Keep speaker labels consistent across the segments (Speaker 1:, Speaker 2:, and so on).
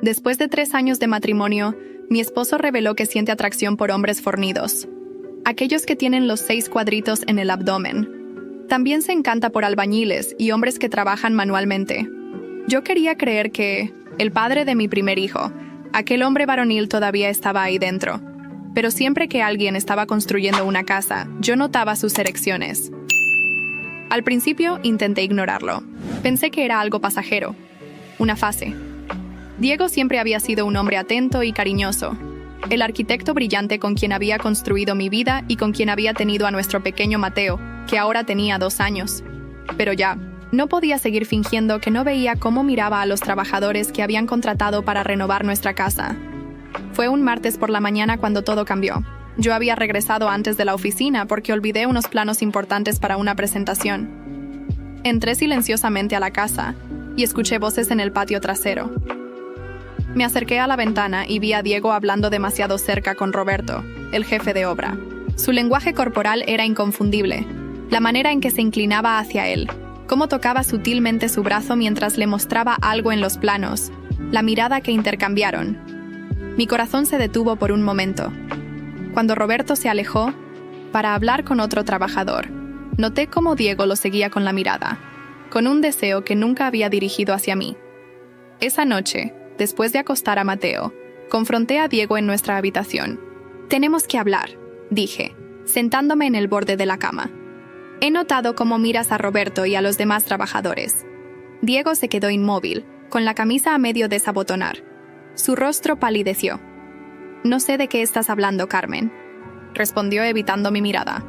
Speaker 1: Después de 3 años de matrimonio, mi esposo reveló que siente atracción por hombres fornidos, aquellos que tienen los 6 cuadritos en el abdomen. También se encanta por albañiles y hombres que trabajan manualmente. Yo quería creer que el padre de mi primer hijo, aquel hombre varonil, todavía estaba ahí dentro. Pero siempre que alguien estaba construyendo una casa, yo notaba sus erecciones. Al principio intenté ignorarlo. Pensé que era algo pasajero, una fase. Diego siempre había sido un hombre atento y cariñoso, el arquitecto brillante con quien había construido mi vida y con quien había tenido a nuestro pequeño Mateo, que ahora tenía 2 años. Pero ya, no podía seguir fingiendo que no veía cómo miraba a los trabajadores que habían contratado para renovar nuestra casa. Fue un martes por la mañana cuando todo cambió. Yo había regresado antes de la oficina porque olvidé unos planos importantes para una presentación. Entré silenciosamente a la casa y escuché voces en el patio trasero. Me acerqué a la ventana y vi a Diego hablando demasiado cerca con Roberto, el jefe de obra. Su lenguaje corporal era inconfundible, la manera en que se inclinaba hacia él, cómo tocaba sutilmente su brazo mientras le mostraba algo en los planos, la mirada que intercambiaron. Mi corazón se detuvo por un momento. Cuando Roberto se alejó para hablar con otro trabajador, noté cómo Diego lo seguía con la mirada, con un deseo que nunca había dirigido hacia mí. Esa noche, después de acostar a Mateo, confronté a Diego en nuestra habitación. «Tenemos que hablar», dije, sentándome en el borde de la cama. «He notado cómo miras a Roberto y a los demás trabajadores». Diego se quedó inmóvil, con la camisa a medio desabotonar. Su rostro palideció. «No sé de qué estás hablando, Carmen», respondió evitando mi mirada.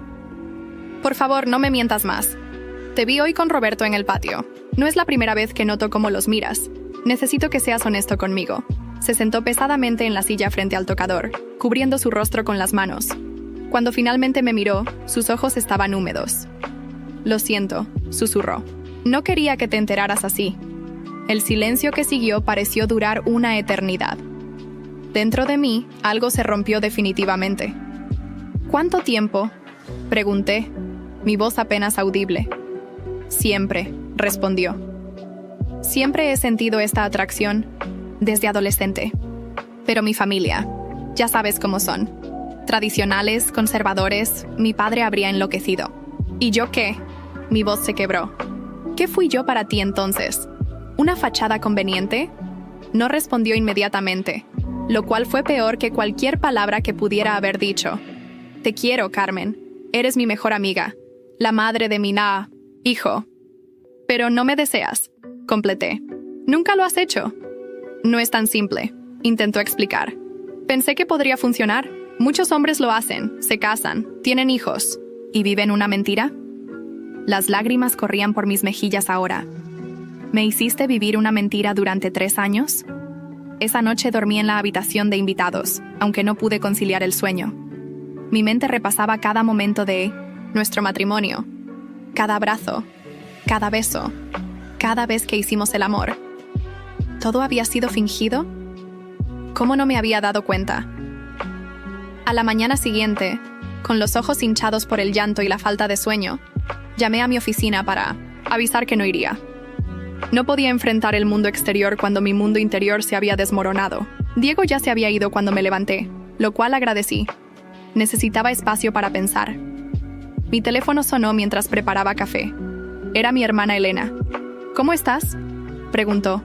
Speaker 1: «Por favor, no me mientas más. Te vi hoy con Roberto en el patio. No es la primera vez que noto cómo los miras. Necesito que seas honesto conmigo». Se sentó pesadamente en la silla frente al tocador, cubriendo su rostro con las manos. Cuando finalmente me miró, sus ojos estaban húmedos. «Lo siento», susurró. «No quería que te enteraras así». El silencio que siguió pareció durar una eternidad. Dentro de mí, algo se rompió definitivamente. «¿Cuánto tiempo?», pregunté, mi voz apenas audible. «Siempre», respondió. «Siempre he sentido esta atracción, desde adolescente. Pero mi familia, ya sabes cómo son. Tradicionales, conservadores, mi padre habría enloquecido. ¿Y yo qué?». Mi voz se quebró. «¿Qué fui yo para ti entonces? ¿Una fachada conveniente?». No respondió inmediatamente, lo cual fue peor que cualquier palabra que pudiera haber dicho. «Te quiero, Carmen. Eres mi mejor amiga, la madre de mi hijo. Pero no me deseas», completé. «Nunca lo has hecho». «No es tan simple», intentó explicar. «Pensé que podría funcionar. Muchos hombres lo hacen, se casan, tienen hijos. ¿Y viven una mentira?». Las lágrimas corrían por mis mejillas ahora. «¿Me hiciste vivir una mentira durante 3 años?». Esa noche dormí en la habitación de invitados, aunque no pude conciliar el sueño. Mi mente repasaba cada momento de nuestro matrimonio, cada abrazo, cada beso, cada vez que hicimos el amor. ¿Todo había sido fingido? ¿Cómo no me había dado cuenta? A la mañana siguiente, con los ojos hinchados por el llanto y la falta de sueño, llamé a mi oficina para avisar que no iría. No podía enfrentar el mundo exterior cuando mi mundo interior se había desmoronado. Diego ya se había ido cuando me levanté, lo cual agradecí. Necesitaba espacio para pensar. Mi teléfono sonó mientras preparaba café. Era mi hermana Elena. «¿Cómo estás?», preguntó.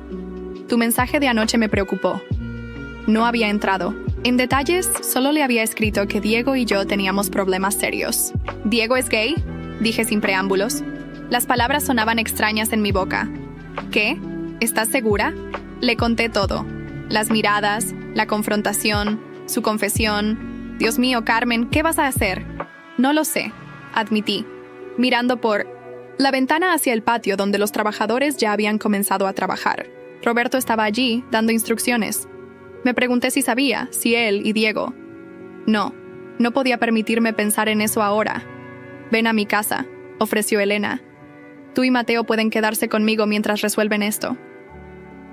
Speaker 1: «Tu mensaje de anoche me preocupó». No había entrado. En detalles, solo le había escrito que Diego y yo teníamos problemas serios. «¿Diego es gay?», dije sin preámbulos. Las palabras sonaban extrañas en mi boca. «¿Qué? ¿Estás segura?». Le conté todo. Las miradas, la confrontación, su confesión. «Dios mío, Carmen, ¿qué vas a hacer?». «No lo sé», admití, mirando por la ventana hacia el patio donde los trabajadores ya habían comenzado a trabajar. Roberto estaba allí, dando instrucciones. Me pregunté si sabía, si él y Diego. No podía permitirme pensar en eso ahora. «Ven a mi casa», ofreció Elena. «Tú y Mateo pueden quedarse conmigo mientras resuelven esto».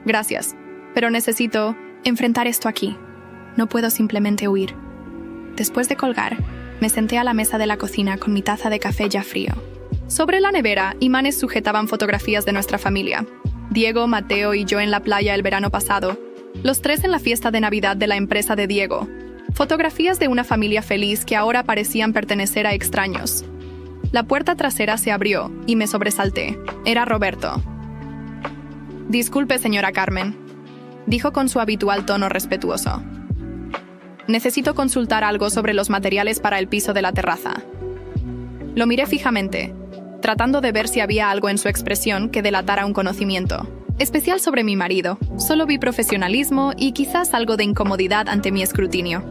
Speaker 1: «Gracias, pero necesito enfrentar esto aquí. No puedo simplemente huir». Después de colgar, me senté a la mesa de la cocina con mi taza de café ya frío. Sobre la nevera, imanes sujetaban fotografías de nuestra familia. Diego, Mateo y yo en la playa el verano pasado, Los tres en la fiesta de Navidad de la empresa de Diego. Fotografías de una familia feliz que ahora parecían pertenecer a extraños. La puerta trasera se abrió y me sobresalté. Era Roberto. «Disculpe, señora Carmen», dijo con su habitual tono respetuoso. «Necesito consultar algo sobre los materiales para el piso de la terraza». Lo miré fijamente, tratando de ver si había algo en su expresión que delatara un conocimiento especial sobre mi marido. Solo vi profesionalismo y quizás algo de incomodidad ante mi escrutinio.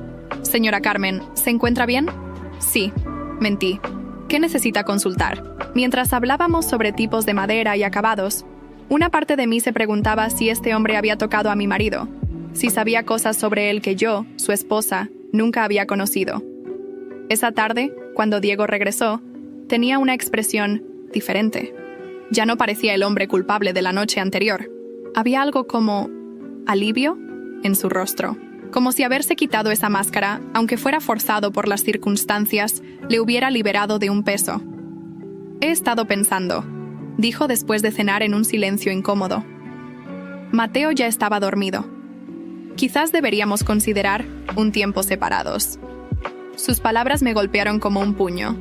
Speaker 1: «Señora Carmen, ¿se encuentra bien?» «Sí», mentí. «¿Qué necesita consultar?» Mientras hablábamos sobre tipos de madera y acabados, una parte de mí se preguntaba si este hombre había tocado a mi marido, si sabía cosas sobre él que yo, su esposa, nunca había conocido. Esa tarde, cuando Diego regresó, tenía una expresión diferente. Ya no parecía el hombre culpable de la noche anterior. Había algo como alivio en su rostro, como si haberse quitado esa máscara, aunque fuera forzado por las circunstancias, le hubiera liberado de un peso. «He estado pensando», dijo después de cenar en un silencio incómodo. Mateo ya estaba dormido. «Quizás deberíamos considerar un tiempo separados». Sus palabras me golpearon como un puño.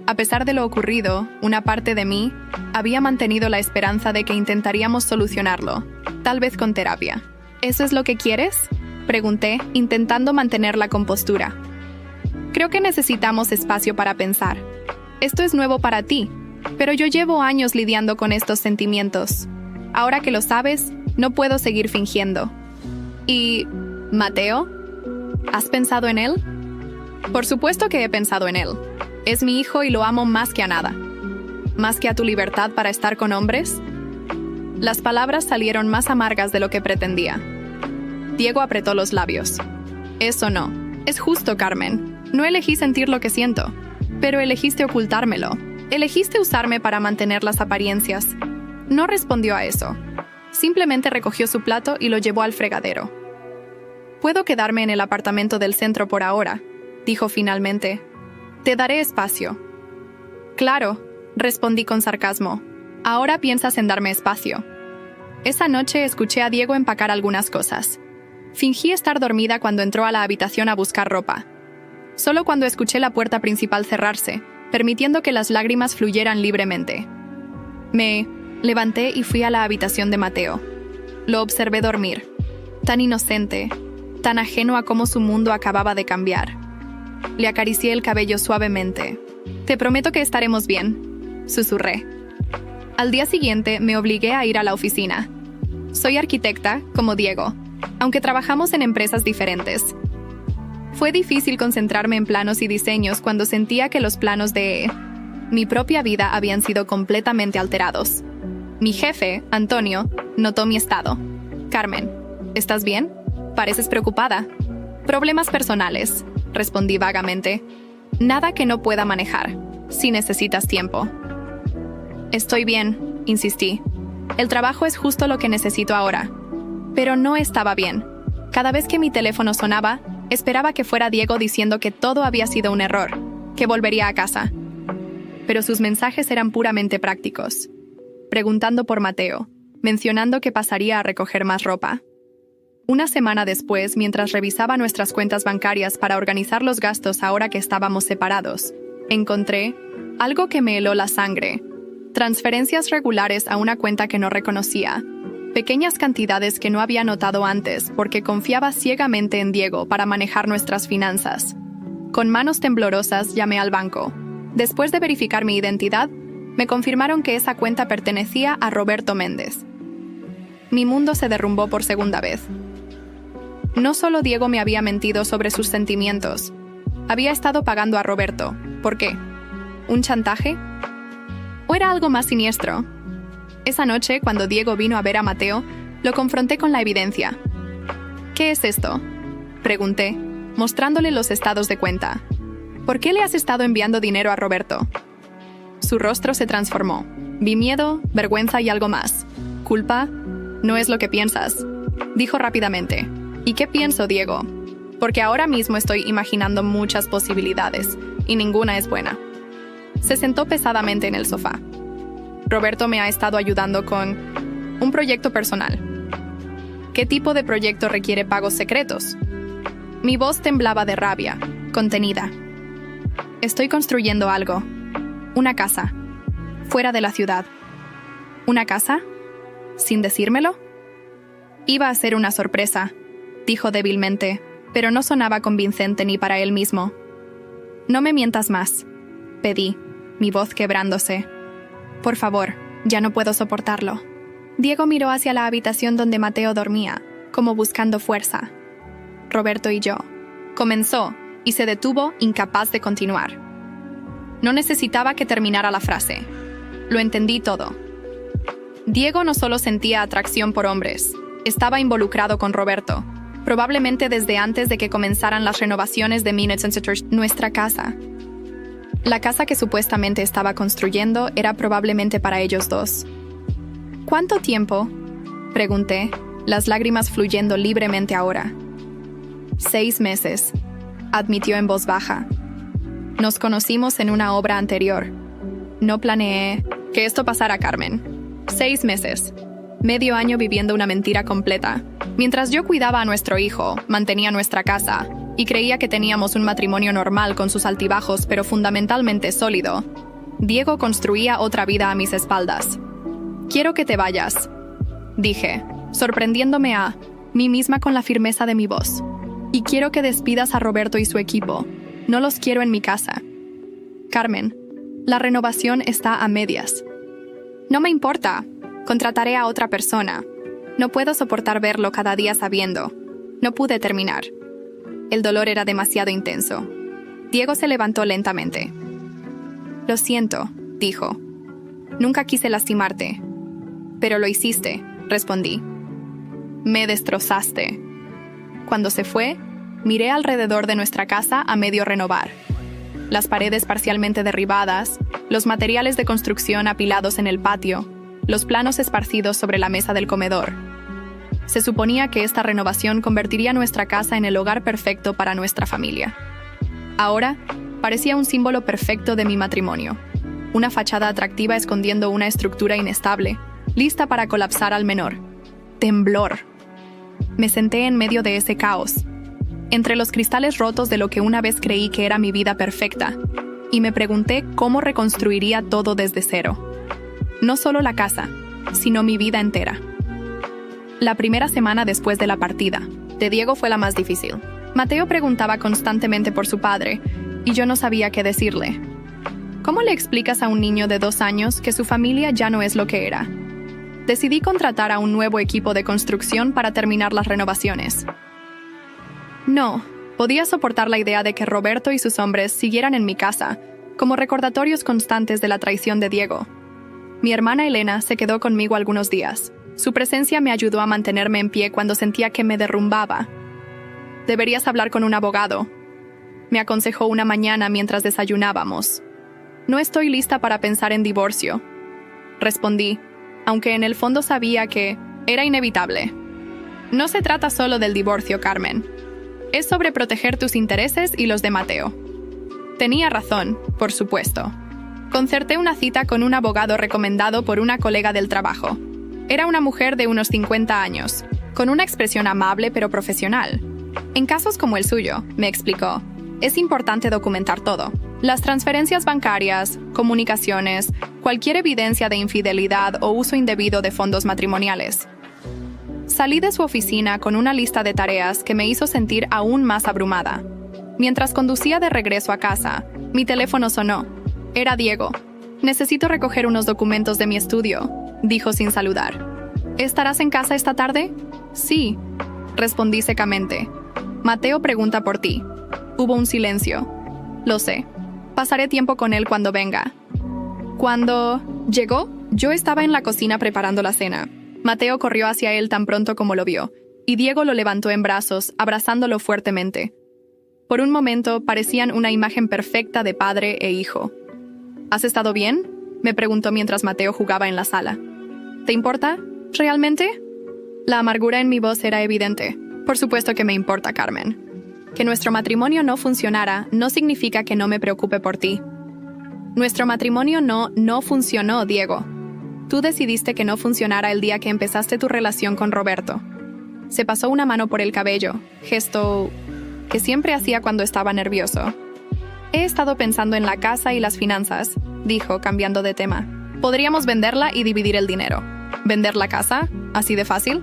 Speaker 1: A pesar de lo ocurrido, una parte de mí había mantenido la esperanza de que intentaríamos solucionarlo, tal vez con terapia. «¿Eso es lo que quieres?», pregunté, intentando mantener la compostura. «Creo que necesitamos espacio para pensar. Esto es nuevo para ti, pero yo llevo años lidiando con estos sentimientos. Ahora que lo sabes, no puedo seguir fingiendo». «¿Y Mateo? ¿Has pensado en él?» «Por supuesto que he pensado en él. Es mi hijo y lo amo más que a nada». «¿Más que a tu libertad para estar con hombres?» Las palabras salieron más amargas de lo que pretendía. Diego apretó los labios. «Eso no. Es justo, Carmen. No elegí sentir lo que siento, pero elegiste ocultármelo. Elegiste usarme para mantener las apariencias». No respondió a eso. Simplemente recogió su plato y lo llevó al fregadero. «Puedo quedarme en el apartamento del centro por ahora», dijo finalmente. «Te daré espacio». «Claro», respondí con sarcasmo. «Ahora piensas en darme espacio». Esa noche escuché a Diego empacar algunas cosas. Fingí estar dormida cuando entró a la habitación a buscar ropa. Solo cuando escuché la puerta principal cerrarse, permitiendo que las lágrimas fluyeran libremente. Me levanté y fui a la habitación de Mateo. Lo observé dormir. Tan inocente, tan ajeno a cómo su mundo acababa de cambiar. Le acaricié el cabello suavemente. «Te prometo que estaremos bien», susurré. Al día siguiente me obligué a ir a la oficina. Soy arquitecta, como Diego, aunque trabajamos en empresas diferentes. Fue difícil concentrarme en planos y diseños cuando sentía que los planos de mi propia vida habían sido completamente alterados. Mi jefe, Antonio, notó mi estado. «Carmen, ¿estás bien? Pareces preocupada». «Problemas personales», respondí vagamente. «Nada que no pueda manejar, si necesitas tiempo». «Estoy bien», insistí. «El trabajo es justo lo que necesito ahora». Pero no estaba bien. Cada vez que mi teléfono sonaba, esperaba que fuera Diego diciendo que todo había sido un error, que volvería a casa. Pero sus mensajes eran puramente prácticos. Preguntando por Mateo, mencionando que pasaría a recoger más ropa. Una semana después, mientras revisaba nuestras cuentas bancarias para organizar los gastos ahora que estábamos separados, encontré algo que me heló la sangre. Transferencias regulares a una cuenta que no reconocía. Pequeñas cantidades que no había notado antes porque confiaba ciegamente en Diego para manejar nuestras finanzas. Con manos temblorosas llamé al banco. Después de verificar mi identidad, me confirmaron que esa cuenta pertenecía a Roberto Méndez. Mi mundo se derrumbó por segunda vez. No solo Diego me había mentido sobre sus sentimientos. Había estado pagando a Roberto. ¿Por qué? ¿Un chantaje? ¿O era algo más siniestro? Esa noche, cuando Diego vino a ver a Mateo, lo confronté con la evidencia. «¿Qué es esto?», pregunté, mostrándole los estados de cuenta. «¿Por qué le has estado enviando dinero a Roberto?». Su rostro se transformó. Vi miedo, vergüenza y algo más. «¿Culpa? No es lo que piensas», dijo rápidamente. «¿Y qué pienso, Diego? Porque ahora mismo estoy imaginando muchas posibilidades, y ninguna es buena». Se sentó pesadamente en el sofá. «Roberto me ha estado ayudando con un proyecto personal». ¿Qué tipo de proyecto requiere pagos secretos? Mi voz temblaba de rabia, contenida. Estoy construyendo algo. Una casa. Fuera de la ciudad. ¿Una casa? ¿Sin decírmelo? Iba a ser una sorpresa, dijo débilmente, pero no sonaba convincente ni para él mismo. No me mientas más, pedí, mi voz quebrándose. Por favor, ya no puedo soportarlo. Diego miró hacia la habitación donde Mateo dormía, como buscando fuerza. Roberto y yo. Comenzó, y se detuvo, incapaz de continuar. No necesitaba que terminara la frase. Lo entendí todo. Diego no solo sentía atracción por hombres, estaba involucrado con Roberto, probablemente desde antes de que comenzaran las renovaciones de nuestra casa. La casa que supuestamente estaba construyendo era probablemente para ellos dos. ¿Cuánto tiempo?, pregunté, las lágrimas fluyendo libremente ahora. 6 meses, admitió en voz baja. Nos conocimos en una obra anterior. No planeé que esto pasara, Carmen. 6 meses. Medio año viviendo una mentira completa. Mientras yo cuidaba a nuestro hijo, mantenía nuestra casa y creía que teníamos un matrimonio normal con sus altibajos, pero fundamentalmente sólido, Diego construía otra vida a mis espaldas. Quiero que te vayas, dije, sorprendiéndome a mí misma con la firmeza de mi voz. Y quiero que despidas a Roberto y su equipo. No los quiero en mi casa. Carmen, la renovación está a medias. No me importa. Contrataré a otra persona. No puedo soportar verlo cada día sabiendo. No pude terminar. El dolor era demasiado intenso. Diego se levantó lentamente. Lo siento, dijo. Nunca quise lastimarte. Pero lo hiciste, respondí. Me destrozaste. Cuando se fue, miré alrededor de nuestra casa a medio renovar. Las paredes parcialmente derribadas, los materiales de construcción apilados en el patio, los planos esparcidos sobre la mesa del comedor. Se suponía que esta renovación convertiría nuestra casa en el hogar perfecto para nuestra familia. Ahora, parecía un símbolo perfecto de mi matrimonio. Una fachada atractiva escondiendo una estructura inestable, lista para colapsar al menor. Temblor. Me senté en medio de ese caos, entre los cristales rotos de lo que una vez creí que era mi vida perfecta, y me pregunté cómo reconstruiría todo desde cero. No solo la casa, sino mi vida entera. La primera semana después de la partida de Diego fue la más difícil. Mateo preguntaba constantemente por su padre, y yo no sabía qué decirle. ¿Cómo le explicas a un niño de 2 años que su familia ya no es lo que era? Decidí contratar a un nuevo equipo de construcción para terminar las renovaciones. No, podía soportar la idea de que Roberto y sus hombres siguieran en mi casa, como recordatorios constantes de la traición de Diego. Mi hermana Elena se quedó conmigo algunos días. Su presencia me ayudó a mantenerme en pie cuando sentía que me derrumbaba. Deberías hablar con un abogado, me aconsejó una mañana mientras desayunábamos. No estoy lista para pensar en divorcio, respondí, aunque en el fondo sabía que era inevitable. No se trata solo del divorcio, Carmen. Es sobre proteger tus intereses y los de Mateo. Tenía razón, por supuesto. Concerté una cita con un abogado recomendado por una colega del trabajo. Era una mujer de unos 50 años, con una expresión amable pero profesional. En casos como el suyo, me explicó, es importante documentar todo. Las transferencias bancarias, comunicaciones, cualquier evidencia de infidelidad o uso indebido de fondos matrimoniales. Salí de su oficina con una lista de tareas que me hizo sentir aún más abrumada. Mientras conducía de regreso a casa, mi teléfono sonó. Era Diego. Necesito recoger unos documentos de mi estudio, dijo sin saludar. ¿Estarás en casa esta tarde? Sí, respondí secamente. Mateo pregunta por ti. Hubo un silencio. Lo sé. Pasaré tiempo con él cuando venga. Cuando llegó, yo estaba en la cocina preparando la cena. Mateo corrió hacia él tan pronto como lo vio, y Diego lo levantó en brazos, abrazándolo fuertemente. Por un momento parecían una imagen perfecta de padre e hijo. ¿Has estado bien?, me preguntó mientras Mateo jugaba en la sala. ¿Te importa? ¿Realmente? La amargura en mi voz era evidente. Por supuesto que me importa, Carmen. Que nuestro matrimonio no funcionara no significa que no me preocupe por ti. Nuestro matrimonio no funcionó, Diego. Tú decidiste que no funcionara el día que empezaste tu relación con Roberto. Se pasó una mano por el cabello, gesto que siempre hacía cuando estaba nervioso. He estado pensando en la casa y las finanzas, dijo, cambiando de tema. Podríamos venderla y dividir el dinero. ¿Vender la casa? ¿Así de fácil?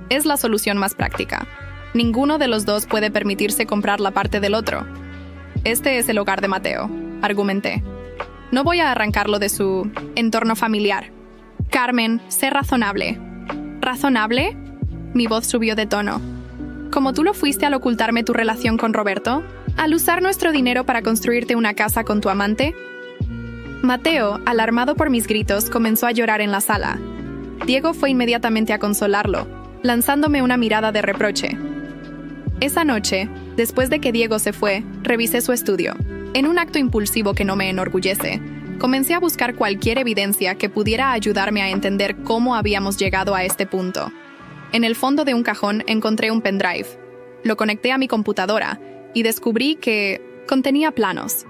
Speaker 1: Es la solución más práctica. Ninguno de los dos puede permitirse comprar la parte del otro. Este es el hogar de Mateo, argumenté. No voy a arrancarlo de su entorno familiar. Carmen, sé razonable. ¿Razonable? Mi voz subió de tono. ¿Como tú lo fuiste al ocultarme tu relación con Roberto? ¿Al usar nuestro dinero para construirte una casa con tu amante? Mateo, alarmado por mis gritos, comenzó a llorar en la sala. Diego fue inmediatamente a consolarlo, lanzándome una mirada de reproche. Esa noche, después de que Diego se fue, revisé su estudio. En un acto impulsivo que no me enorgullece, comencé a buscar cualquier evidencia que pudiera ayudarme a entender cómo habíamos llegado a este punto. En el fondo de un cajón encontré un pendrive. Lo conecté a mi computadora y descubrí que contenía planos.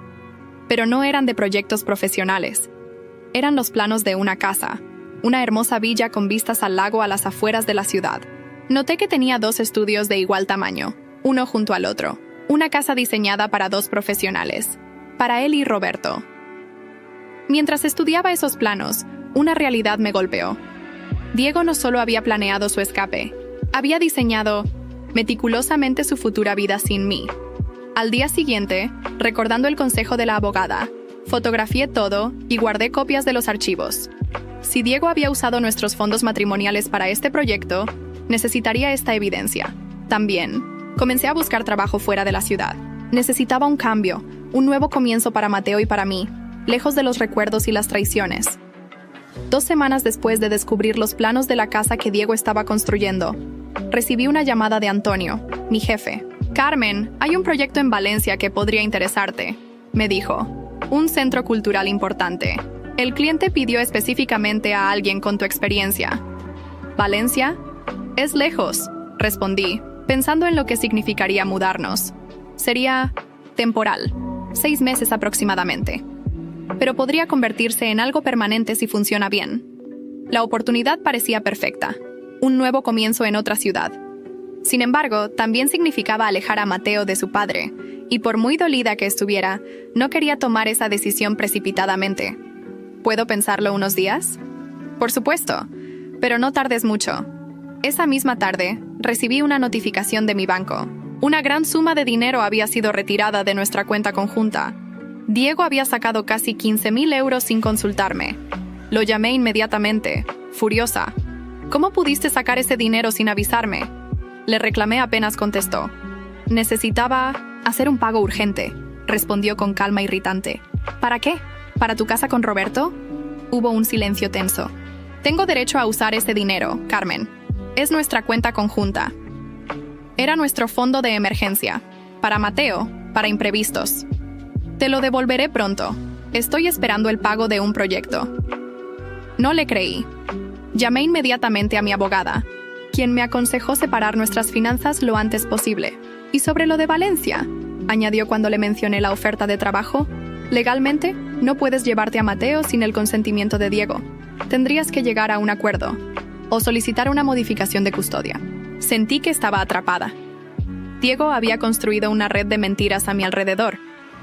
Speaker 1: Pero no eran de proyectos profesionales. Eran los planos de una casa, una hermosa villa con vistas al lago a las afueras de la ciudad. Noté que tenía 2 estudios de igual tamaño, uno junto al otro. Una casa diseñada para 2 profesionales, para él y Roberto. Mientras estudiaba esos planos, una realidad me golpeó. Diego no solo había planeado su escape, había diseñado meticulosamente su futura vida sin mí. Al día siguiente, recordando el consejo de la abogada, fotografié todo y guardé copias de los archivos. Si Diego había usado nuestros fondos matrimoniales para este proyecto, necesitaría esta evidencia. También, comencé a buscar trabajo fuera de la ciudad. Necesitaba un cambio, un nuevo comienzo para Mateo y para mí, lejos de los recuerdos y las traiciones. 2 semanas después de descubrir los planos de la casa que Diego estaba construyendo, recibí una llamada de Antonio, mi jefe. Carmen, hay un proyecto en Valencia que podría interesarte, me dijo. Un centro cultural importante. El cliente pidió específicamente a alguien con tu experiencia. ¿Valencia? Es lejos, respondí, pensando en lo que significaría mudarnos. Sería temporal, 6 meses aproximadamente. Pero podría convertirse en algo permanente si funciona bien. La oportunidad parecía perfecta. Un nuevo comienzo en otra ciudad. Sin embargo, también significaba alejar a Mateo de su padre, y por muy dolida que estuviera, no quería tomar esa decisión precipitadamente. ¿Puedo pensarlo unos días? Por supuesto, pero no tardes mucho. Esa misma tarde, recibí una notificación de mi banco. Una gran suma de dinero había sido retirada de nuestra cuenta conjunta. Diego había sacado casi 15.000 euros sin consultarme. Lo llamé inmediatamente, furiosa. ¿Cómo pudiste sacar ese dinero sin avisarme? Le reclamé apenas contestó. Necesitaba hacer un pago urgente, respondió con calma irritante. ¿Para qué? ¿Para tu casa con Roberto? Hubo un silencio tenso. Tengo derecho a usar ese dinero, Carmen. Es nuestra cuenta conjunta. Era nuestro fondo de emergencia. Para Mateo, para imprevistos. Te lo devolveré pronto. Estoy esperando el pago de un proyecto. No le creí. Llamé inmediatamente a mi abogada, quien me aconsejó separar nuestras finanzas lo antes posible. ¿Y sobre lo de Valencia?, añadió cuando le mencioné la oferta de trabajo. Legalmente, no puedes llevarte a Mateo sin el consentimiento de Diego. Tendrías que llegar a un acuerdo o solicitar una modificación de custodia. Sentí que estaba atrapada. Diego había construido una red de mentiras a mi alrededor,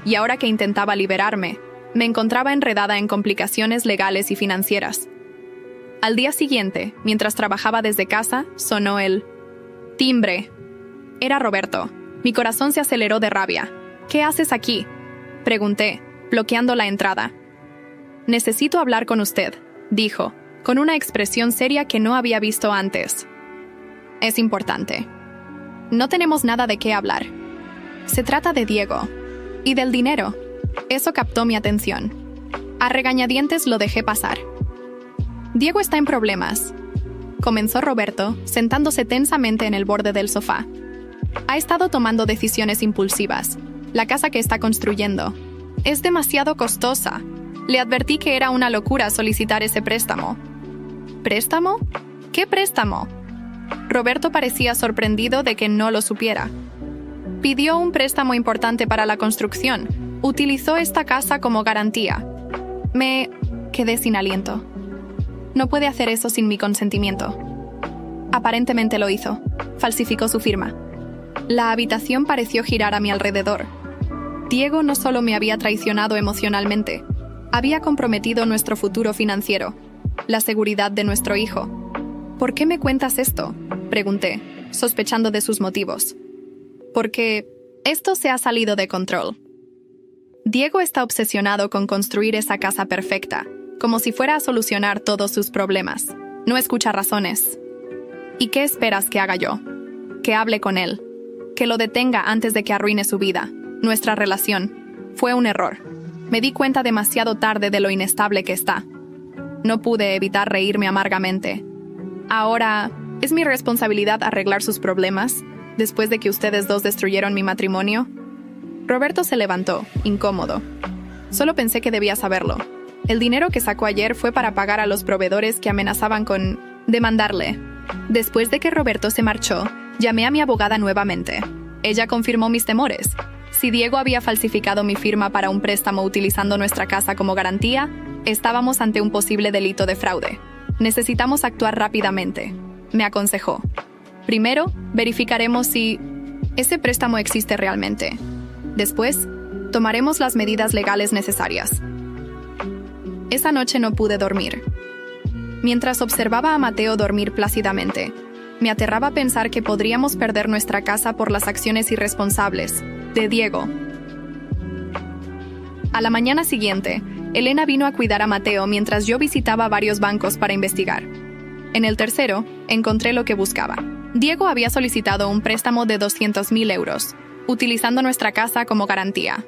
Speaker 1: y ahora que intentaba liberarme, me encontraba enredada en complicaciones legales y financieras. Al día siguiente, mientras trabajaba desde casa, sonó el timbre. Era Roberto. Mi corazón se aceleró de rabia. ¿Qué haces aquí?, pregunté, bloqueando la entrada. Necesito hablar con usted, dijo, con una expresión seria que no había visto antes. Es importante. No tenemos nada de qué hablar. Se trata de Diego. Y del dinero. Eso captó mi atención. A regañadientes lo dejé pasar. Diego está en problemas, comenzó Roberto, sentándose tensamente en el borde del sofá. Ha estado tomando decisiones impulsivas. La casa que está construyendo es demasiado costosa. Le advertí que era una locura solicitar ese préstamo. ¿Préstamo? ¿Qué préstamo? Roberto parecía sorprendido de que no lo supiera. Pidió un préstamo importante para la construcción. Utilizó esta casa como garantía. Me quedé sin aliento. No puede hacer eso sin mi consentimiento. Aparentemente lo hizo. Falsificó su firma. La habitación pareció girar a mi alrededor. Diego no solo me había traicionado emocionalmente, había comprometido nuestro futuro financiero, la seguridad de nuestro hijo. ¿Por qué me cuentas esto?, pregunté, sospechando de sus motivos. Porque esto se ha salido de control. Diego está obsesionado con construir esa casa perfecta, como si fuera a solucionar todos sus problemas. No escucha razones. ¿Y qué esperas que haga yo? Que hable con él. Que lo detenga antes de que arruine su vida. Nuestra relación. Fue un error. Me di cuenta demasiado tarde de lo inestable que está. No pude evitar reírme amargamente. Ahora, ¿es mi responsabilidad arreglar sus problemas, después de que ustedes dos destruyeron mi matrimonio? Roberto se levantó, incómodo. Solo pensé que debía saberlo. El dinero que sacó ayer fue para pagar a los proveedores que amenazaban con demandarle. Después de que Roberto se marchó, llamé a mi abogada nuevamente. Ella confirmó mis temores. Si Diego había falsificado mi firma para un préstamo utilizando nuestra casa como garantía, estábamos ante un posible delito de fraude. Necesitamos actuar rápidamente, me aconsejó. Primero, verificaremos si ese préstamo existe realmente. Después, tomaremos las medidas legales necesarias. Esa noche no pude dormir. Mientras observaba a Mateo dormir plácidamente, me aterraba pensar que podríamos perder nuestra casa por las acciones irresponsables de Diego. A la mañana siguiente, Elena vino a cuidar a Mateo mientras yo visitaba varios bancos para investigar. En el tercero, encontré lo que buscaba. Diego había solicitado un préstamo de 200.000 euros, utilizando nuestra casa como garantía.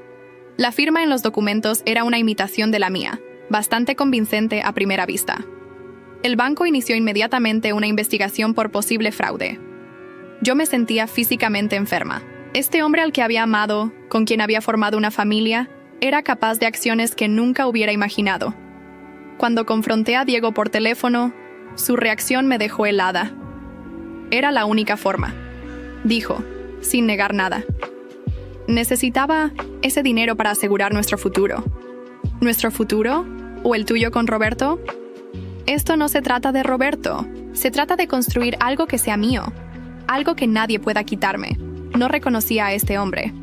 Speaker 1: La firma en los documentos era una imitación de la mía, bastante convincente a primera vista. El banco inició inmediatamente una investigación por posible fraude. Yo me sentía físicamente enferma. Este hombre al que había amado, con quien había formado una familia, era capaz de acciones que nunca hubiera imaginado. Cuando confronté a Diego por teléfono, su reacción me dejó helada. Era la única forma, dijo, sin negar nada. Necesitaba ese dinero para asegurar nuestro futuro. ¿Nuestro futuro? ¿O el tuyo con Roberto? Esto no se trata de Roberto. Se trata de construir algo que sea mío. Algo que nadie pueda quitarme. No reconocía a este hombre.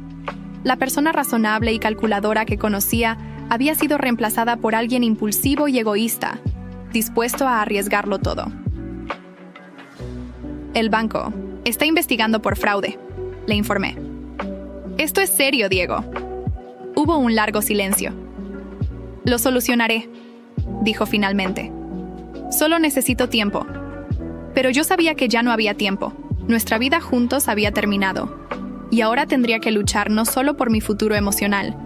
Speaker 1: La persona razonable y calculadora que conocía había sido reemplazada por alguien impulsivo y egoísta, dispuesto a arriesgarlo todo. El banco está investigando por fraude, le informé. Esto es serio, Diego. Hubo un largo silencio. Lo solucionaré, dijo finalmente. Solo necesito tiempo. Pero yo sabía que ya no había tiempo. Nuestra vida juntos había terminado. Y ahora tendría que luchar no solo por mi futuro emocional,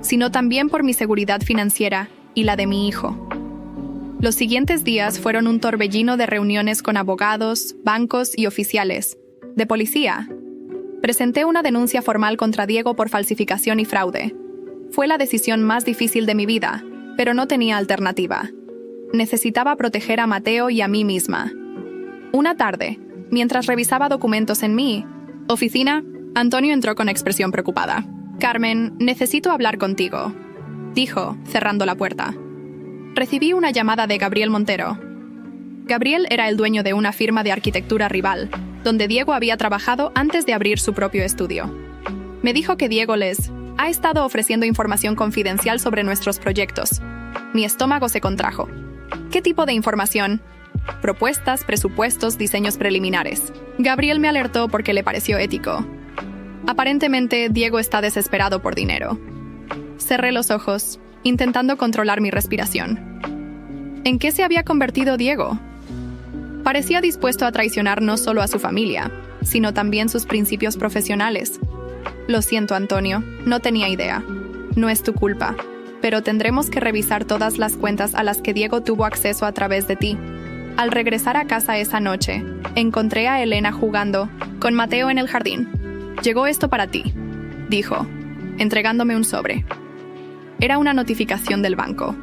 Speaker 1: sino también por mi seguridad financiera y la de mi hijo. Los siguientes días fueron un torbellino de reuniones con abogados, bancos y oficiales, de policía. Presenté una denuncia formal contra Diego por falsificación y fraude. Fue la decisión más difícil de mi vida, pero no tenía alternativa. Necesitaba proteger a Mateo y a mí misma. Una tarde, mientras revisaba documentos en mi oficina, Antonio entró con expresión preocupada. «Carmen, necesito hablar contigo», dijo, cerrando la puerta. Recibí una llamada de Gabriel Montero. Gabriel era el dueño de una firma de arquitectura rival, donde Diego había trabajado antes de abrir su propio estudio. Me dijo que Diego les ha estado ofreciendo información confidencial sobre nuestros proyectos. Mi estómago se contrajo. ¿Qué tipo de información? Propuestas, presupuestos, diseños preliminares. Gabriel me alertó porque le pareció ético. Aparentemente, Diego está desesperado por dinero. Cerré los ojos, intentando controlar mi respiración. ¿En qué se había convertido Diego? Parecía dispuesto a traicionar no solo a su familia, sino también sus principios profesionales. Lo siento, Antonio, no tenía idea. No es tu culpa, pero tendremos que revisar todas las cuentas a las que Diego tuvo acceso a través de ti. Al regresar a casa esa noche, encontré a Elena jugando con Mateo en el jardín. «Llegó esto para ti», dijo, entregándome un sobre. Era una notificación del banco.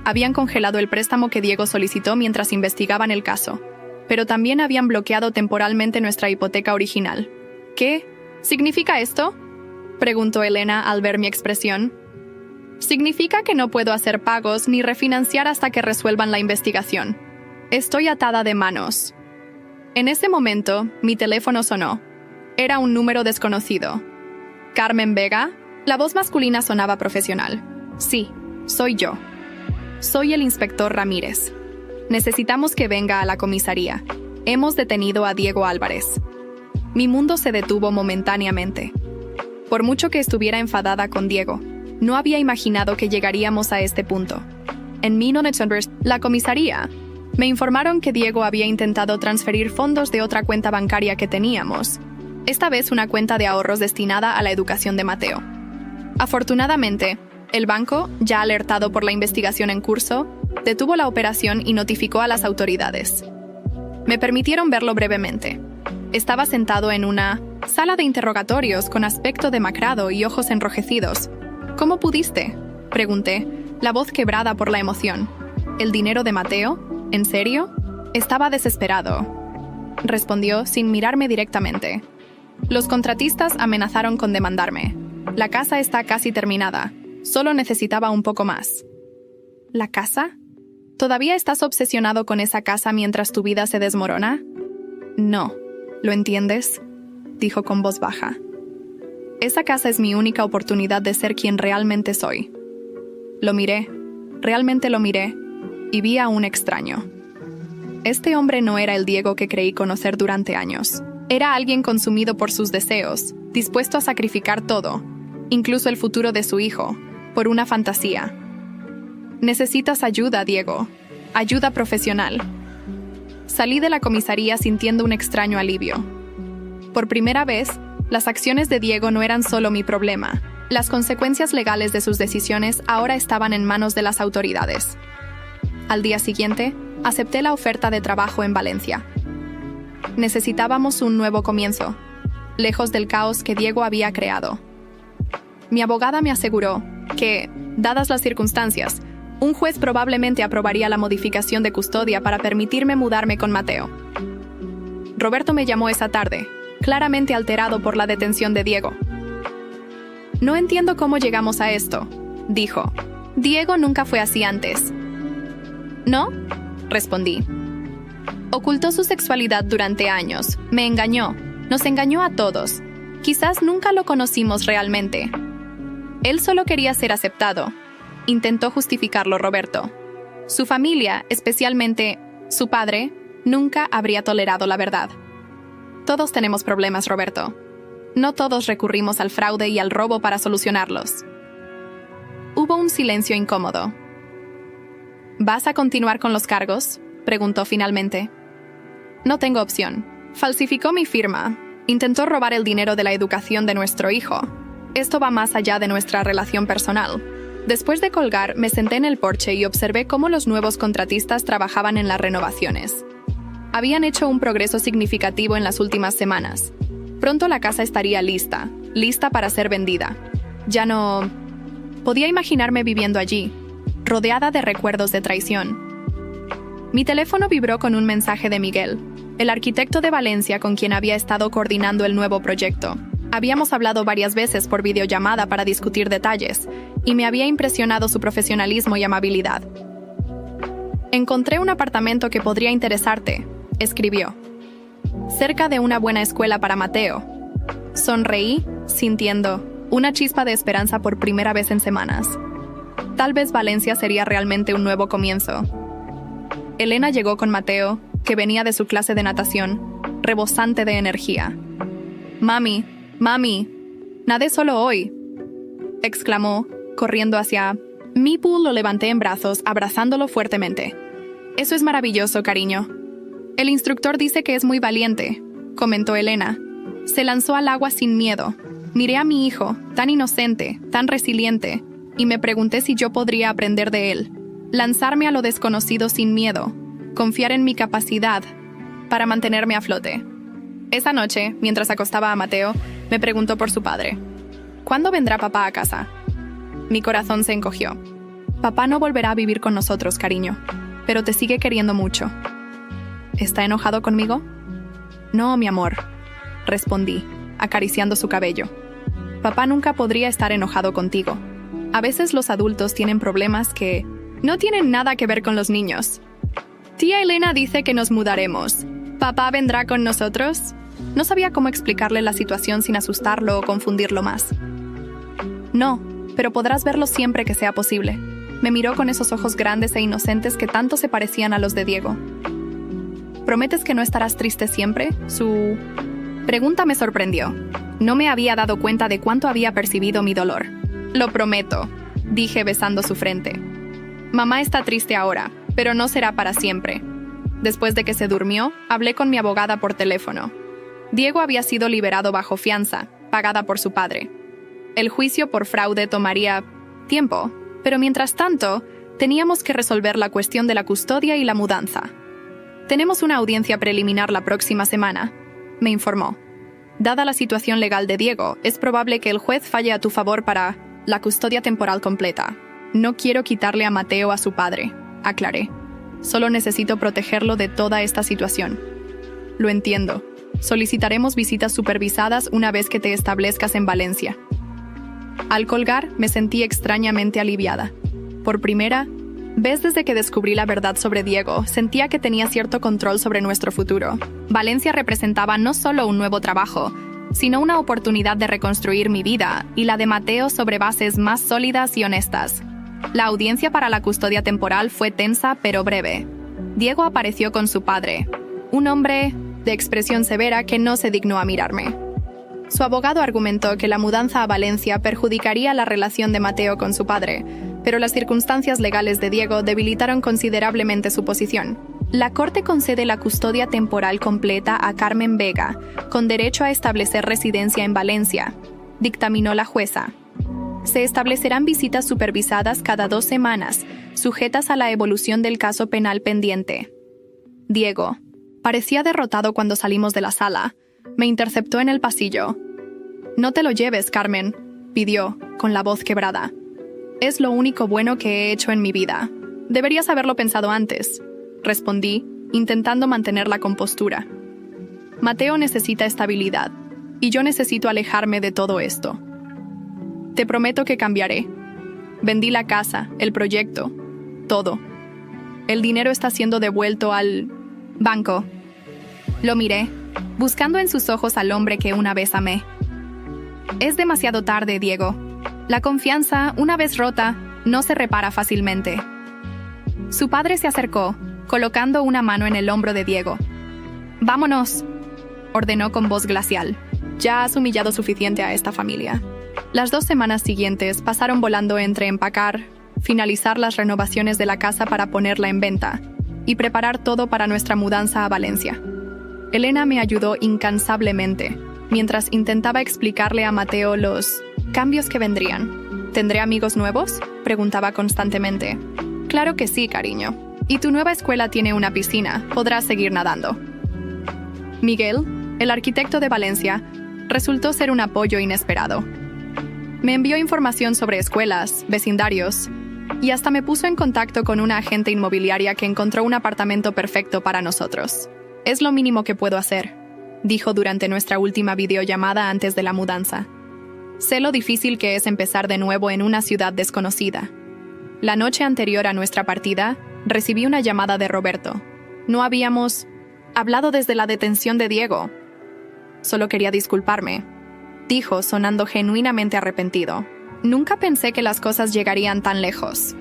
Speaker 1: Habían congelado el préstamo que Diego solicitó mientras investigaban el caso, pero también habían bloqueado temporalmente nuestra hipoteca original. «¿Qué significa esto?», preguntó Elena al ver mi expresión. «Significa que no puedo hacer pagos ni refinanciar hasta que resuelvan la investigación. Estoy atada de manos». En ese momento, mi teléfono sonó. Era un número desconocido. ¿Carmen Vega? La voz masculina sonaba profesional. Sí, soy yo. Soy el inspector Ramírez. Necesitamos que venga a la comisaría. Hemos detenido a Diego Álvarez. Mi mundo se detuvo momentáneamente. Por mucho que estuviera enfadada con Diego, no había imaginado que llegaríamos a este punto. En 1900, la comisaría. Me informaron que Diego había intentado transferir fondos de otra cuenta bancaria que teníamos. Esta vez una cuenta de ahorros destinada a la educación de Mateo. Afortunadamente, el banco, ya alertado por la investigación en curso, detuvo la operación y notificó a las autoridades. Me permitieron verlo brevemente. Estaba sentado en una sala de interrogatorios con aspecto demacrado y ojos enrojecidos. ¿Cómo pudiste?, pregunté, la voz quebrada por la emoción. ¿El dinero de Mateo? ¿En serio? Estaba desesperado. Respondió sin mirarme directamente. Los contratistas amenazaron con demandarme. La casa está casi terminada. Solo necesitaba un poco más. ¿La casa? ¿Todavía estás obsesionado con esa casa mientras tu vida se desmorona? No. ¿Lo entiendes?, dijo con voz baja. Esa casa es mi única oportunidad de ser quien realmente soy. Lo miré, realmente lo miré, y vi a un extraño. Este hombre no era el Diego que creí conocer durante años. Era alguien consumido por sus deseos, dispuesto a sacrificar todo, incluso el futuro de su hijo, por una fantasía. Necesitas ayuda, Diego. Ayuda profesional. Salí de la comisaría sintiendo un extraño alivio. Por primera vez, las acciones de Diego no eran solo mi problema. Las consecuencias legales de sus decisiones ahora estaban en manos de las autoridades. Al día siguiente, acepté la oferta de trabajo en Valencia. Necesitábamos un nuevo comienzo, lejos del caos que Diego había creado. Mi abogada me aseguró que, dadas las circunstancias, un juez probablemente aprobaría la modificación de custodia para permitirme mudarme con Mateo. Roberto me llamó esa tarde, claramente alterado por la detención de Diego. No entiendo cómo llegamos a esto, dijo. Diego nunca fue así antes. ¿No?, respondí. Ocultó su sexualidad durante años, me engañó, nos engañó a todos. Quizás nunca lo conocimos realmente. Él solo quería ser aceptado. Intentó justificarlo Roberto. Su familia, especialmente su padre, nunca habría tolerado la verdad. Todos tenemos problemas, Roberto. No todos recurrimos al fraude y al robo para solucionarlos. Hubo un silencio incómodo. ¿Vas a continuar con los cargos?, preguntó finalmente. No tengo opción. Falsificó mi firma. Intentó robar el dinero de la educación de nuestro hijo. Esto va más allá de nuestra relación personal. Después de colgar, me senté en el porche y observé cómo los nuevos contratistas trabajaban en las renovaciones. Habían hecho un progreso significativo en las últimas semanas. Pronto la casa estaría lista para ser vendida. Ya no podía imaginarme viviendo allí, rodeada de recuerdos de traición. Mi teléfono vibró con un mensaje de Miguel, el arquitecto de Valencia con quien había estado coordinando el nuevo proyecto. Habíamos hablado varias veces por videollamada para discutir detalles, y me había impresionado su profesionalismo y amabilidad. Encontré un apartamento que podría interesarte, escribió. Cerca de una buena escuela para Mateo. Sonreí, sintiendo una chispa de esperanza por primera vez en semanas. Tal vez Valencia sería realmente un nuevo comienzo. Elena llegó con Mateo, que venía de su clase de natación, rebosante de energía. Mami, nadé solo hoy, exclamó, corriendo hacia mi pool. Lo levanté en brazos, abrazándolo fuertemente. Eso es maravilloso, cariño. El instructor dice que es muy valiente, comentó Elena. Se lanzó al agua sin miedo. Miré a mi hijo, tan inocente, tan resiliente, y me pregunté si yo podría aprender de él. Lanzarme a lo desconocido sin miedo, confiar en mi capacidad para mantenerme a flote. Esa noche, mientras acostaba a Mateo, me preguntó por su padre. ¿Cuándo vendrá papá a casa? Mi corazón se encogió. Papá no volverá a vivir con nosotros, cariño, pero te sigue queriendo mucho. ¿Está enojado conmigo? No, mi amor, respondí, acariciando su cabello. Papá nunca podría estar enojado contigo. A veces los adultos tienen problemas que no tienen nada que ver con los niños. Tía Elena dice que nos mudaremos. ¿Papá vendrá con nosotros? No sabía cómo explicarle la situación sin asustarlo o confundirlo más. No, pero podrás verlo siempre que sea posible. Me miró con esos ojos grandes e inocentes que tanto se parecían a los de Diego. ¿Prometes que no estarás triste siempre? Su pregunta me sorprendió. No me había dado cuenta de cuánto había percibido mi dolor. Lo prometo, dije besando su frente. Mamá está triste ahora, pero no será para siempre. Después de que se durmió, hablé con mi abogada por teléfono. Diego había sido liberado bajo fianza, pagada por su padre. El juicio por fraude tomaría tiempo, pero mientras tanto, teníamos que resolver la cuestión de la custodia y la mudanza. Tenemos una audiencia preliminar la próxima semana, me informó. Dada la situación legal de Diego, es probable que el juez falle a tu favor para la custodia temporal completa. No quiero quitarle a Mateo a su padre, aclaré. Solo necesito protegerlo de toda esta situación. Lo entiendo. Solicitaremos visitas supervisadas una vez que te establezcas en Valencia. Al colgar, me sentí extrañamente aliviada. Por primera vez desde que descubrí la verdad sobre Diego, sentía que tenía cierto control sobre nuestro futuro. Valencia representaba no solo un nuevo trabajo, sino una oportunidad de reconstruir mi vida y la de Mateo sobre bases más sólidas y honestas. La audiencia para la custodia temporal fue tensa pero breve. Diego apareció con su padre, un hombre de expresión severa que no se dignó a mirarme. Su abogado argumentó que la mudanza a Valencia perjudicaría la relación de Mateo con su padre, pero las circunstancias legales de Diego debilitaron considerablemente su posición. La Corte concede la custodia temporal completa a Carmen Vega, con derecho a establecer residencia en Valencia, dictaminó la jueza. Se establecerán visitas supervisadas cada 2 semanas, sujetas a la evolución del caso penal pendiente. Diego parecía derrotado cuando salimos de la sala. Me interceptó en el pasillo. «No te lo lleves, Carmen», pidió, con la voz quebrada. «Es lo único bueno que he hecho en mi vida. Deberías haberlo pensado antes», respondí, intentando mantener la compostura. «Mateo necesita estabilidad, y yo necesito alejarme de todo esto. Te prometo que cambiaré. Vendí la casa, el proyecto, todo. El dinero está siendo devuelto al banco». Lo miré, buscando en sus ojos al hombre que una vez amé. «Es demasiado tarde, Diego. La confianza, una vez rota, no se repara fácilmente». Su padre se acercó, colocando una mano en el hombro de Diego. «Vámonos», ordenó con voz glacial. «Ya has humillado suficiente a esta familia». Las 2 semanas siguientes pasaron volando entre empacar, finalizar las renovaciones de la casa para ponerla en venta y preparar todo para nuestra mudanza a Valencia. Elena me ayudó incansablemente, mientras intentaba explicarle a Mateo los cambios que vendrían. «¿Tendré amigos nuevos?», preguntaba constantemente. «Claro que sí, cariño. Y tu nueva escuela tiene una piscina, podrás seguir nadando». Miguel, el arquitecto de Valencia, resultó ser un apoyo inesperado. Me envió información sobre escuelas, vecindarios, y hasta me puso en contacto con una agente inmobiliaria que encontró un apartamento perfecto para nosotros. «Es lo mínimo que puedo hacer», dijo durante nuestra última videollamada antes de la mudanza. «Sé lo difícil que es empezar de nuevo en una ciudad desconocida». La noche anterior a nuestra partida, recibí una llamada de Roberto. No habíamos hablado desde la detención de Diego. «Solo quería disculparme», dijo, sonando genuinamente arrepentido. «Nunca pensé que las cosas llegarían tan lejos».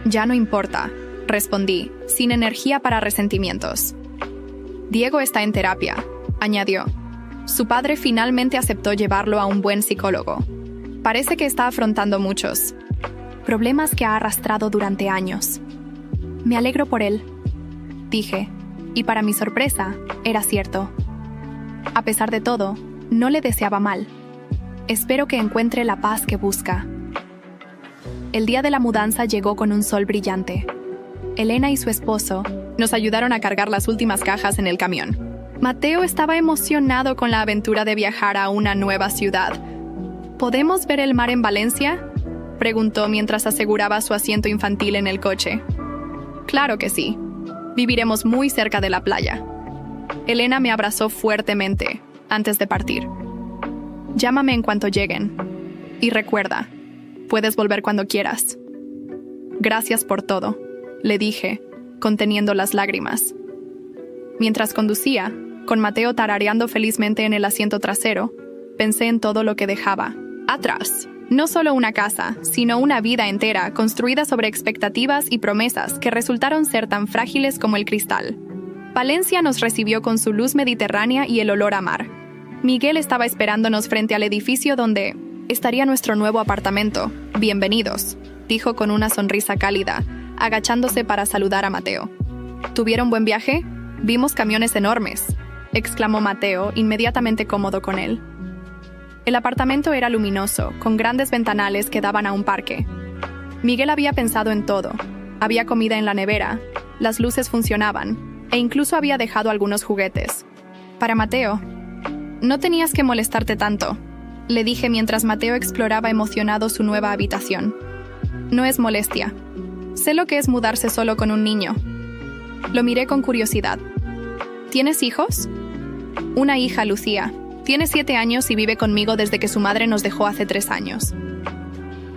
Speaker 1: «Ya no importa», respondí, sin energía para resentimientos. «Diego está en terapia», añadió. Su padre finalmente aceptó llevarlo a un buen psicólogo. Parece que está afrontando muchos problemas que ha arrastrado durante años. «Me alegro por él», dije, y para mi sorpresa, era cierto. A pesar de todo, no le deseaba mal. Espero que encuentre la paz que busca. El día de la mudanza llegó con un sol brillante. Elena y su esposo nos ayudaron a cargar las últimas cajas en el camión. Mateo estaba emocionado con la aventura de viajar a una nueva ciudad. «¿Podemos ver el mar en Valencia?», preguntó mientras aseguraba su asiento infantil en el coche. «Claro que sí. Viviremos muy cerca de la playa». Elena me abrazó fuertemente antes de partir. «Llámame en cuanto lleguen. Y recuerda, puedes volver cuando quieras». «Gracias por todo», le dije, conteniendo las lágrimas. Mientras conducía, con Mateo tarareando felizmente en el asiento trasero, pensé en todo lo que dejaba atrás. No solo una casa, sino una vida entera construida sobre expectativas y promesas que resultaron ser tan frágiles como el cristal. Valencia nos recibió con su luz mediterránea y el olor a mar. Miguel estaba esperándonos frente al edificio donde estaría nuestro nuevo apartamento. «Bienvenidos», dijo con una sonrisa cálida, agachándose para saludar a Mateo. «¿Tuvieron buen viaje? Vimos camiones enormes», exclamó Mateo, inmediatamente cómodo con él. El apartamento era luminoso, con grandes ventanales que daban a un parque. Miguel había pensado en todo. Había comida en la nevera, las luces funcionaban, e incluso había dejado algunos juguetes. Para Mateo, «No tenías que molestarte tanto», le dije mientras Mateo exploraba emocionado su nueva habitación. «No es molestia. Sé lo que es mudarse solo con un niño». Lo miré con curiosidad. «¿Tienes hijos?» «Una hija, Lucía. Tiene 7 años y vive conmigo desde que su madre nos dejó hace 3 años».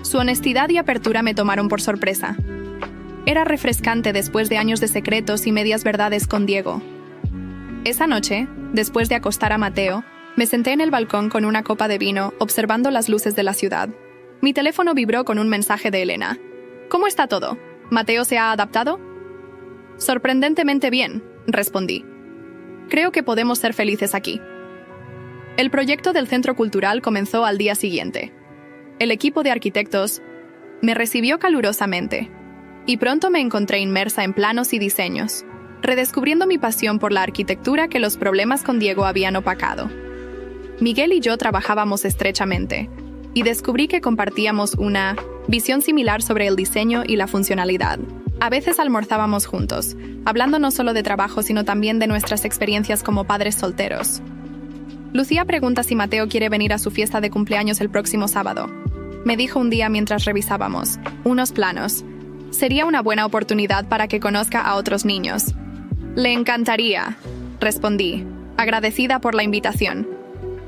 Speaker 1: Su honestidad y apertura me tomaron por sorpresa. Era refrescante después de años de secretos y medias verdades con Diego. Esa noche, después de acostar a Mateo, me senté en el balcón con una copa de vino, observando las luces de la ciudad. Mi teléfono vibró con un mensaje de Elena. «¿Cómo está todo? ¿Mateo se ha adaptado?» «Sorprendentemente bien», respondí. «Creo que podemos ser felices aquí». El proyecto del Centro Cultural comenzó al día siguiente. El equipo de arquitectos me recibió calurosamente, y pronto me encontré inmersa en planos y diseños, redescubriendo mi pasión por la arquitectura que los problemas con Diego habían opacado. Miguel y yo trabajábamos estrechamente, y descubrí que compartíamos una visión similar sobre el diseño y la funcionalidad. A veces almorzábamos juntos, hablando no solo de trabajo, sino también de nuestras experiencias como padres solteros. Lucía pregunta si Mateo quiere venir a su fiesta de cumpleaños el próximo sábado. Me dijo un día mientras revisábamos unos planos. Sería una buena oportunidad para que conozca a otros niños. «Le encantaría», respondí, agradecida por la invitación.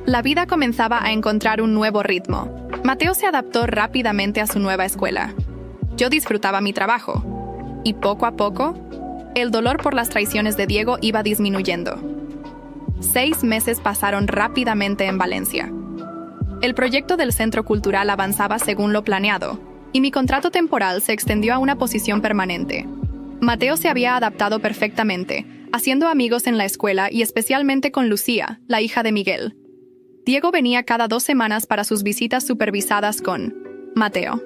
Speaker 1: La vida comenzaba a encontrar un nuevo ritmo. Mateo se adaptó rápidamente a su nueva escuela. Yo disfrutaba mi trabajo. Y poco a poco, el dolor por las traiciones de Diego iba disminuyendo. 6 meses pasaron rápidamente en Valencia. El proyecto del Centro Cultural avanzaba según lo planeado, y mi contrato temporal se extendió a una posición permanente. Mateo se había adaptado perfectamente, haciendo amigos en la escuela y especialmente con Lucía, la hija de Miguel. Diego venía cada 2 semanas para sus visitas supervisadas con Mateo.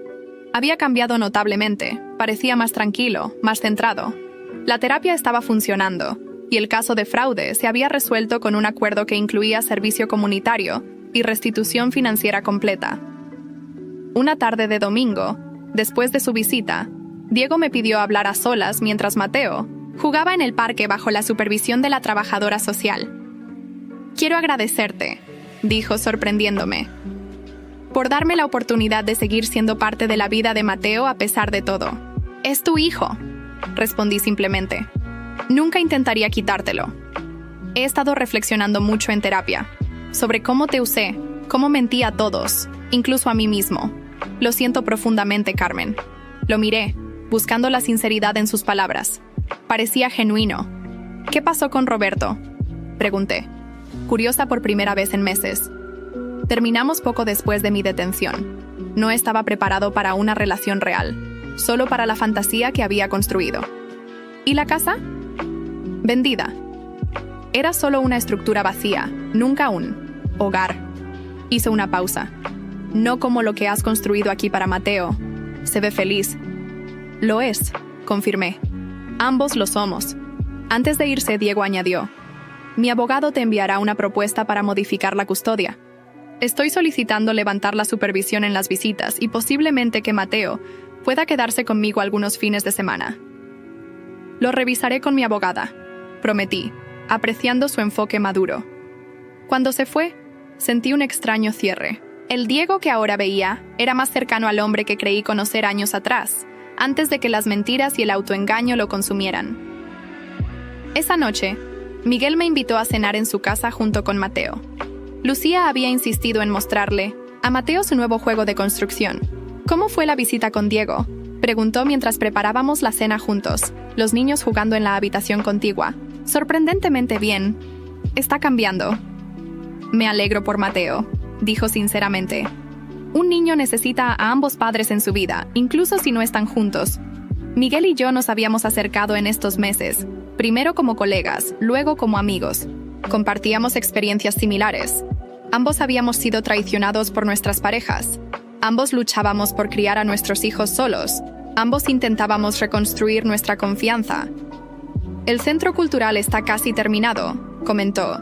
Speaker 1: Había cambiado notablemente, parecía más tranquilo, más centrado. La terapia estaba funcionando, y el caso de fraude se había resuelto con un acuerdo que incluía servicio comunitario y restitución financiera completa. Una tarde de domingo, después de su visita, Diego me pidió hablar a solas mientras Mateo jugaba en el parque bajo la supervisión de la trabajadora social. «Quiero agradecerte», dijo sorprendiéndome, «por darme la oportunidad de seguir siendo parte de la vida de Mateo a pesar de todo». «Es tu hijo», respondí simplemente. «Nunca intentaría quitártelo». He estado reflexionando mucho en terapia, sobre cómo te usé, cómo mentí a todos, incluso a mí mismo. Lo siento profundamente, Carmen. Lo miré, buscando la sinceridad en sus palabras. Parecía genuino. «¿Qué pasó con Roberto?», pregunté, curiosa por primera vez en meses. Terminamos poco después de mi detención. No estaba preparado para una relación real, solo para la fantasía que había construido. ¿Y la casa? Vendida. Era solo una estructura vacía, nunca un hogar. Hizo una pausa. «No como lo que has construido aquí para Mateo. Se ve feliz». «Lo es», confirmé. «Ambos lo somos». Antes de irse, Diego añadió: «Mi abogado te enviará una propuesta para modificar la custodia. Estoy solicitando levantar la supervisión en las visitas y posiblemente que Mateo pueda quedarse conmigo algunos fines de semana». «Lo revisaré con mi abogada», prometí, apreciando su enfoque maduro. Cuando se fue, sentí un extraño cierre. El Diego que ahora veía era más cercano al hombre que creí conocer años atrás, antes de que las mentiras y el autoengaño lo consumieran. Esa noche, Miguel me invitó a cenar en su casa junto con Mateo. Lucía había insistido en mostrarle a Mateo su nuevo juego de construcción. «¿Cómo fue la visita con Diego?», preguntó mientras preparábamos la cena juntos, los niños jugando en la habitación contigua. Sorprendentemente bien. Está cambiando. Me alegro por Mateo, dijo sinceramente. Un niño necesita a ambos padres en su vida, incluso si no están juntos. Miguel y yo nos habíamos acercado en estos meses, primero como colegas, luego como amigos. Compartíamos experiencias similares. Ambos habíamos sido traicionados por nuestras parejas. Ambos luchábamos por criar a nuestros hijos solos. Ambos intentábamos reconstruir nuestra confianza. El centro cultural está casi terminado, comentó,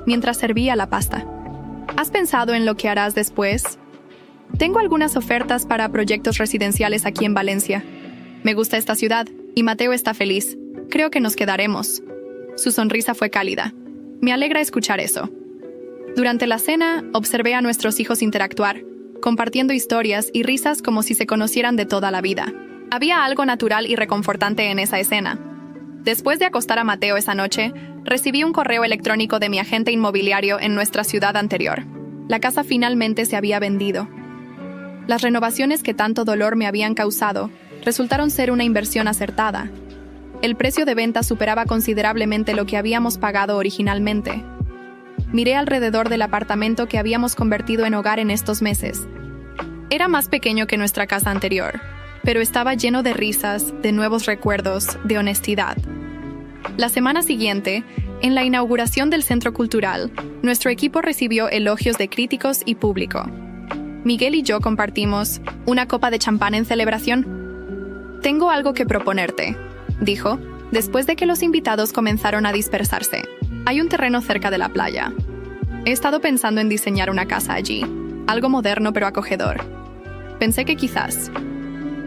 Speaker 1: mientras servía la pasta. ¿Has pensado en lo que harás después? Tengo algunas ofertas para proyectos residenciales aquí en Valencia. Me gusta esta ciudad y Mateo está feliz. Creo que nos quedaremos. Su sonrisa fue cálida. Me alegra escuchar eso. Durante la cena, observé a nuestros hijos interactuar, compartiendo historias y risas como si se conocieran de toda la vida. Había algo natural y reconfortante en esa escena. Después de acostar a Mateo esa noche, recibí un correo electrónico de mi agente inmobiliario en nuestra ciudad anterior. La casa finalmente se había vendido. Las renovaciones que tanto dolor me habían causado resultaron ser una inversión acertada. El precio de venta superaba considerablemente lo que habíamos pagado originalmente. Miré alrededor del apartamento que habíamos convertido en hogar en estos meses. Era más pequeño que nuestra casa anterior, pero estaba lleno de risas, de nuevos recuerdos, de honestidad. La semana siguiente, en la inauguración del Centro Cultural, nuestro equipo recibió elogios de críticos y público. Miguel y yo compartimos una copa de champán en celebración. Tengo algo que proponerte, dijo, después de que los invitados comenzaron a dispersarse. Hay un terreno cerca de la playa. He estado pensando en diseñar una casa allí, algo moderno pero acogedor. Pensé que quizás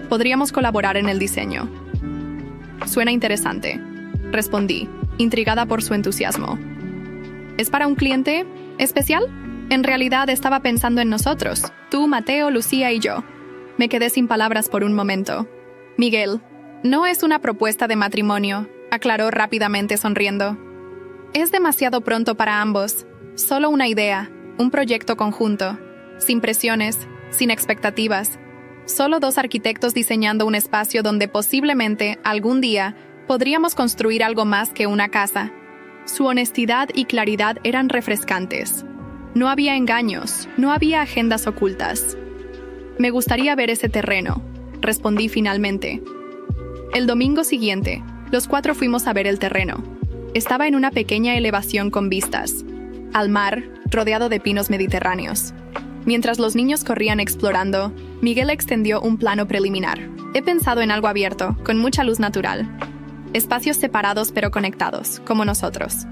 Speaker 1: podríamos colaborar en el diseño. Suena interesante, respondí, intrigada por su entusiasmo. ¿Es para un cliente especial? En realidad estaba pensando en nosotros, tú, Mateo, Lucía y yo. Me quedé sin palabras por un momento. Miguel, no es una propuesta de matrimonio, aclaró rápidamente sonriendo. Es demasiado pronto para ambos. Solo una idea, un proyecto conjunto, sin presiones, sin expectativas. Solo dos arquitectos diseñando un espacio donde posiblemente, algún día, podríamos construir algo más que una casa. Su honestidad y claridad eran refrescantes. No había engaños, no había agendas ocultas. Me gustaría ver ese terreno, respondí finalmente. El domingo siguiente, los cuatro fuimos a ver el terreno. Estaba en una pequeña elevación con vistas al mar, rodeado de pinos mediterráneos. Mientras los niños corrían explorando, Miguel extendió un plano preliminar. He pensado en algo abierto, con mucha luz natural. Espacios separados pero conectados, como nosotros.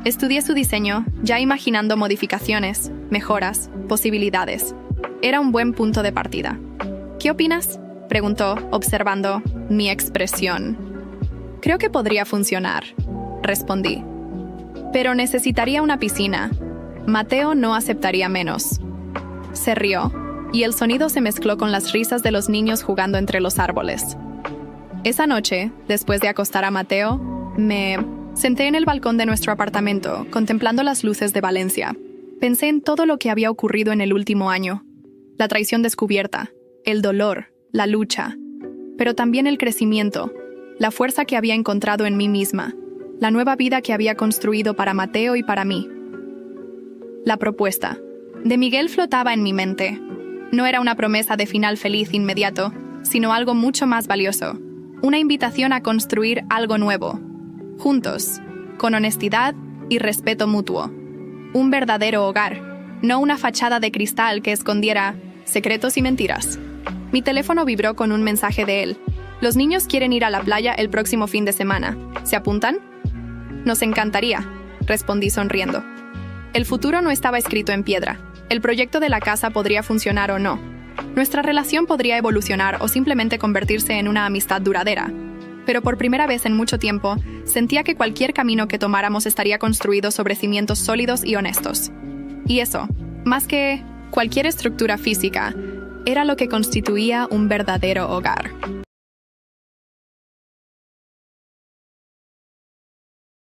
Speaker 1: Estudié su diseño, ya imaginando modificaciones, mejoras, posibilidades. Era un buen punto de partida. ¿Qué opinas?, preguntó, observando mi expresión. Creo que podría funcionar, respondí. Pero necesitaría una piscina. Mateo no aceptaría menos. Se rió, y el sonido se mezcló con las risas de los niños jugando entre los árboles. Esa noche, después de acostar a Mateo, me senté en el balcón de nuestro apartamento, contemplando las luces de Valencia. Pensé en todo lo que había ocurrido en el último año. La traición descubierta, el dolor, la lucha, pero también el crecimiento, la fuerza que había encontrado en mí misma, la nueva vida que había construido para Mateo y para mí. La propuesta de Miguel flotaba en mi mente. No era una promesa de final feliz inmediato, sino algo mucho más valioso. Una invitación a construir algo nuevo, juntos, con honestidad y respeto mutuo. Un verdadero hogar, no una fachada de cristal que escondiera secretos y mentiras. Mi teléfono vibró con un mensaje de él. Los niños quieren ir a la playa el próximo fin de semana. ¿Se apuntan? Nos encantaría, respondí sonriendo. El futuro no estaba escrito en piedra. El proyecto de la casa podría funcionar o no. Nuestra relación podría evolucionar o simplemente convertirse en una amistad duradera. Pero por primera vez en mucho tiempo, sentía que cualquier camino que tomáramos estaría construido sobre cimientos sólidos y honestos. Y eso, más que cualquier estructura física, era lo que constituía un verdadero hogar.